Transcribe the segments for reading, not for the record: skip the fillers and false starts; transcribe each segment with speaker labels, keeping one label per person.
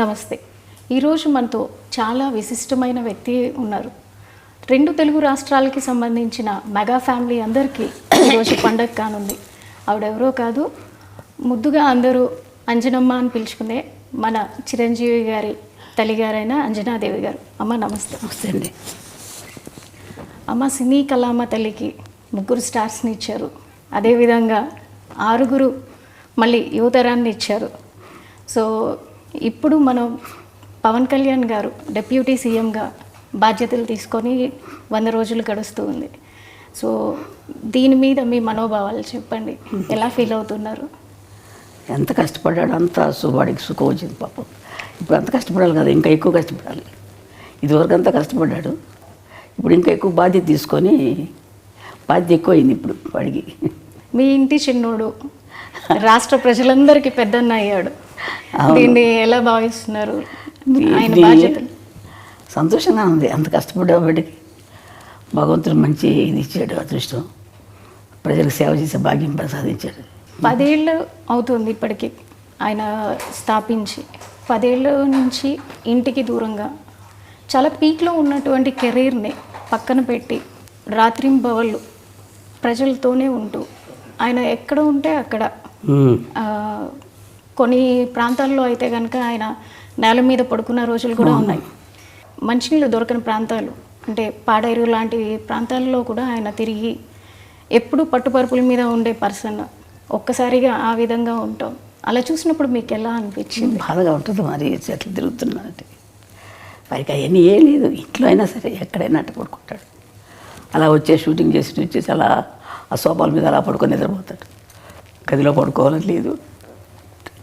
Speaker 1: నమస్తే. ఈరోజు మనతో చాలా విశిష్టమైన వ్యక్తి ఉన్నారు. 2 తెలుగు రాష్ట్రాలకి సంబంధించిన మెగా ఫ్యామిలీ అందరికీ ఈరోజు పండగ కానుంది. ఆవిడెవరో కాదు, ముద్దుగా అందరూ అంజనమ్మ అని పిలుచుకునే మన చిరంజీవి గారి తల్లిగారైన అంజనాదేవి గారు. అమ్మ నమస్తే.
Speaker 2: నమస్తే అండి.
Speaker 1: అమ్మ సినీ కళామ తల్లికి 3 స్టార్స్ని ఇచ్చారు. అదేవిధంగా 6 మళ్ళీ యువతరాన్ని ఇచ్చారు. సో ఇప్పుడు మనం పవన్ కళ్యాణ్ గారు డిప్యూటీ సీఎంగా బాధ్యతలు తీసుకొని 100 రోజులు గడుస్తూ ఉంది. సో దీని మీద మీ మనోభావాలు చెప్పండి. ఎలా ఫీల్ అవుతున్నారు?
Speaker 2: ఎంత కష్టపడ్డాడు అంత వాడికి సుఖం వచ్చింది పాపం. ఇప్పుడు అంత కష్టపడాలి కదా, ఇంకా ఎక్కువ కష్టపడాలి. ఇదివరకు అంతా కష్టపడ్డాడు, ఇప్పుడు ఇంకా ఎక్కువ బాధ్యత తీసుకొని బాధ్యత ఎక్కువైంది ఇప్పుడు వాడికి.
Speaker 1: మీ ఇంటి చిన్నోడు రాష్ట్ర ప్రజలందరికీ పెద్దన్న అయ్యాడు. దీన్ని ఎలా భావిస్తున్నారు? ఆయన బాధ్యతలు
Speaker 2: సంతోషంగా ఉంది. అంత కష్టపడ్డా వాడికి భగవంతుడు మంచి ఇది ఇచ్చాడు, అదృష్టం. ప్రజలకు సేవ చేసే భాగ్యం ప్రసాదించాడు.
Speaker 1: 10 ఏళ్ళు అవుతుంది ఇప్పటికీ ఆయన స్థాపించి. 10 ఏళ్ళ నుంచి ఇంటికి దూరంగా చాలా పీక్లో ఉన్నటువంటి కెరీర్ని పక్కన పెట్టి రాత్రింబవళ్ళు ప్రజలతోనే ఉంటూ ఆయన ఎక్కడ ఉంటే అక్కడ, కొన్ని ప్రాంతాల్లో అయితే కనుక ఆయన నేల మీద పడుకున్న రోజులు కూడా ఉన్నాయి. మంచినీళ్ళు దొరకని ప్రాంతాలు అంటే పాడేరు లాంటి ప్రాంతాల్లో కూడా ఆయన తిరిగి ఎప్పుడు పట్టుపరుపుల మీద ఉండే పర్సన్. ఒక్కసారిగా ఆ విధంగా ఉంటాం. అలా చూసినప్పుడు మీకు ఎలా అనిపించింది?
Speaker 2: బాధగా ఉంటుంది. మరి చెట్లు తిరుగుతున్నానంటే వారికి అవన్నీ ఏం లేదు. ఇంట్లో అయినా సరే ఎక్కడైనా అట్ట పడుకుంటాడు. అలా షూటింగ్ వచ్చేసి అలా ఆ సోఫాల మీద అలా పడుకొని నిద్రపోతాడు. గదిలో పడుకోవాలని లేదు.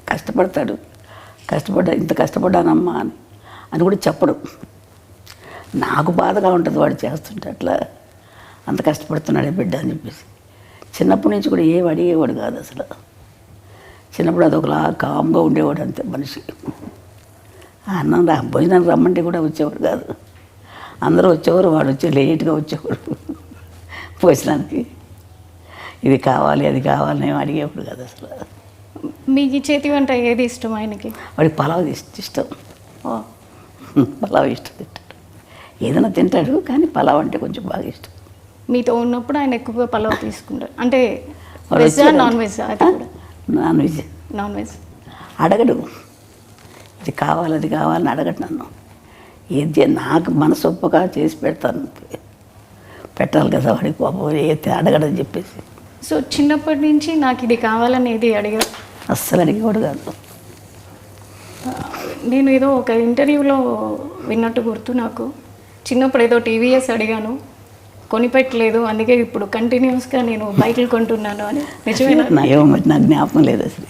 Speaker 2: కష్టపడతాడు. ఇంత కష్టపడ్డానమ్మా అని కూడా చెప్పడు. నాకు బాధగా ఉంటుంది వాడు చేస్తుంటే, అట్లా అంత కష్టపడుతున్నాడే బిడ్డ అని చెప్పేసి. చిన్నప్పటి నుంచి కూడా ఏం అడిగేవాడు కాదు అసలు. చిన్నప్పుడు అదొకలా కామ్గా ఉండేవాడు అంతే మనిషి. అన్నం భోజనానికి రమ్మంటే కూడా వచ్చేవాడు కాదు. అందరూ వచ్చేవారు, వాడు లేట్గా వచ్చేవాడు భోజనానికి. ఇది కావాలి అది కావాలని ఏమి అడిగేవాడు కాదు అసలు.
Speaker 1: మీకు చేతి వంట ఏది ఇష్టం ఆయనకి?
Speaker 2: వాడికి పలావ్ ఇష్టం. పలావ్ ఇష్టం తింటాడు. ఏదైనా తింటాడు కానీ పలావ్ అంటే కొంచెం బాగా ఇష్టం.
Speaker 1: మీతో ఉన్నప్పుడు ఆయన ఎక్కువగా పలావ్ తీసుకుంటారు అంటే వెజ్జా నాన్ వెజ్జా? అది కూడా
Speaker 2: నాన్ వెజ్.
Speaker 1: నాన్ వెజ్
Speaker 2: అడగడు. ఇది కావాలి అది కావాలని అడగడు నన్ను. ఏది నాకు మనసు ఒప్పగా చేసి పెడతాను. పెట్టాలి కదా వాడికి పాపం, ఏది అడగడని చెప్పేసి.
Speaker 1: సో చిన్నప్పటి నుంచి నాకు ఇది కావాలనేది అడిగారు?
Speaker 2: అస్సలు అడిగేవాడు కాదు.
Speaker 1: నేను ఏదో ఒక ఇంటర్వ్యూలో విన్నట్టు గుర్తు నాకు. చిన్నప్పుడు ఏదో టీవీఎస్ అడిగాను, కొనిపెట్టలేదు, అందుకే ఇప్పుడు కంటిన్యూస్గా నేను బైకులు కొంటున్నాను అని. నిజమేనా?
Speaker 2: ఏమో మరి నాకు జ్ఞాపకం లేదు అసలు.